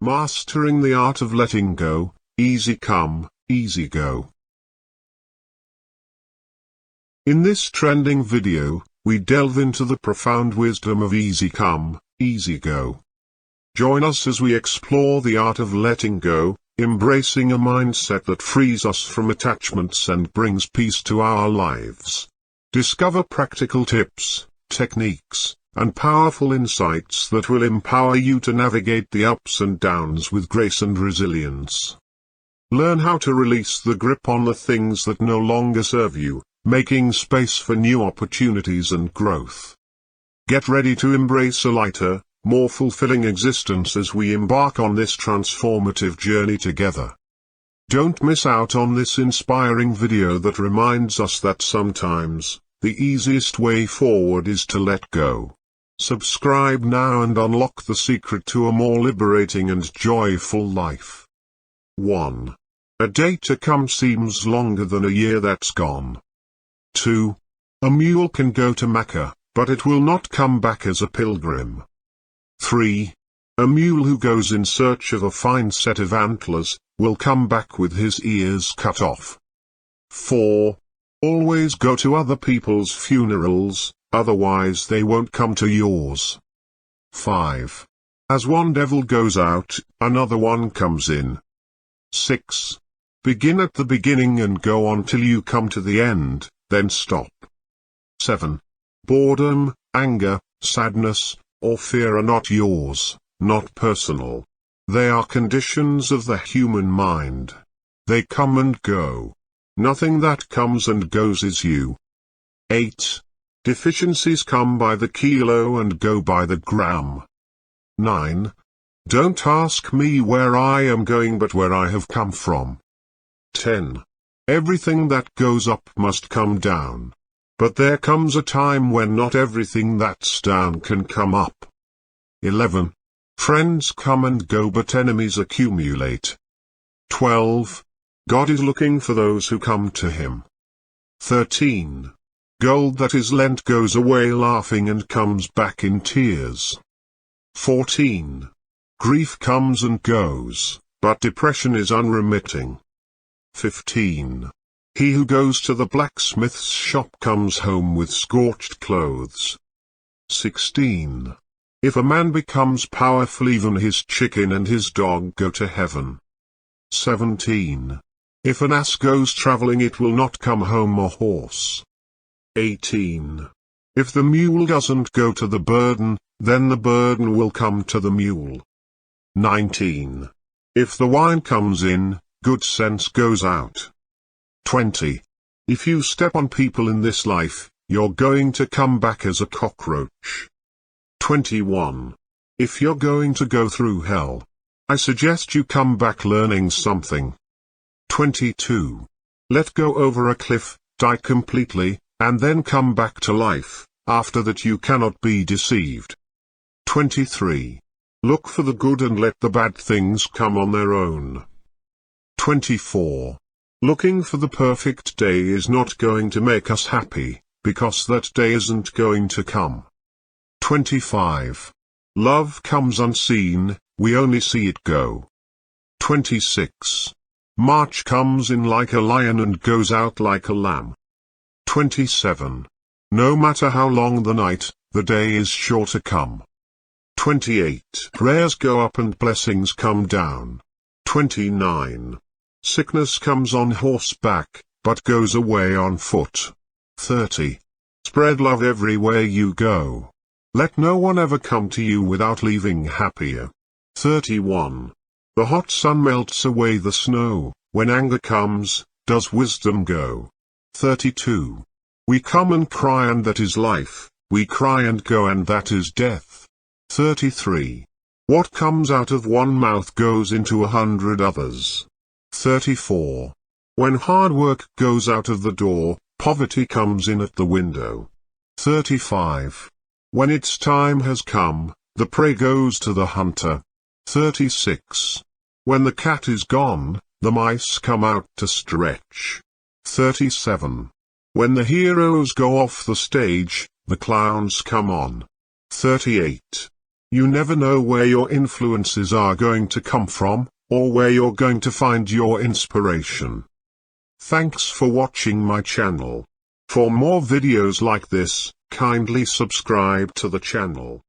Mastering the art of letting go, easy come, easy go. In this trending video, we delve into the profound wisdom of easy come, easy go. Join us as we explore the art of letting go, embracing a mindset that frees us from attachments and brings peace to our lives. Discover practical tips, techniques, and powerful insights that will empower you to navigate the ups and downs with grace and resilience. Learn how to release the grip on the things that no longer serve you, making space for new opportunities and growth. Get ready to embrace a lighter, more fulfilling existence as we embark on this transformative journey together. Don't miss out on this inspiring video that reminds us that sometimes, the easiest way forward is to let go. Subscribe now and unlock the secret to a more liberating and joyful life. 1. A day to come seems longer than a year that's gone. 2. A mule can go to Mecca, but it will not come back as a pilgrim. 3. A mule who goes in search of a fine set of antlers, will come back with his ears cut off. 4. Always go to other people's funerals, otherwise they won't come to yours. 5. As one devil goes out, another one comes in. 6. Begin at the beginning and go on till you come to the end, then stop. 7. Boredom, anger, sadness, or fear are not yours, not personal. They are conditions of the human mind. They come and go. Nothing that comes and goes is you. 8. Deficiencies come by the kilo and go by the gram. 9. Don't ask me where I am going but where I have come from. 10. Everything that goes up must come down. But there comes a time when not everything that's down can come up. 11. Friends come and go but enemies accumulate. 12. God is looking for those who come to him. 13. Gold that is lent goes away laughing and comes back in tears. 14. Grief comes and goes, but depression is unremitting. 15. He who goes to the blacksmith's shop comes home with scorched clothes. 16. If a man becomes powerful, even his chicken and his dog go to heaven. 17. If an ass goes traveling, it will not come home a horse. 18. If the mule doesn't go to the burden, then the burden will come to the mule. 19. If the wine comes in, good sense goes out. 20. If you step on people in this life, you're going to come back as a cockroach. 21. If you're going to go through hell, I suggest you come back learning something. 22. Let go over a cliff, die completely, and then come back to life. After that you cannot be deceived. 23. Look for the good and let the bad things come on their own. 24. Looking for the perfect day is not going to make us happy, because that day isn't going to come. 25. Love comes unseen, we only see it go. 26. March comes in like a lion and goes out like a lamb. 27. No matter how long the night, the day is sure to come. 28. Prayers go up and blessings come down. 29. Sickness comes on horseback, but goes away on foot. 30. Spread love everywhere you go. Let no one ever come to you without leaving happier. 31. The hot sun melts away the snow, when anger comes, does wisdom go. 32. We come and cry and that is life, we cry and go and that is death. 33. What comes out of one mouth goes into 100 others. 34. When hard work goes out of the door, poverty comes in at the window. 35. When its time has come, the prey goes to the hunter. 36. When the cat is gone, the mice come out to stretch. 37. When the heroes go off the stage, the clowns come on. 38. You never know where your influences are going to come from, or where you're going to find your inspiration. Thanks for watching my channel. For more videos like this, kindly subscribe to the channel.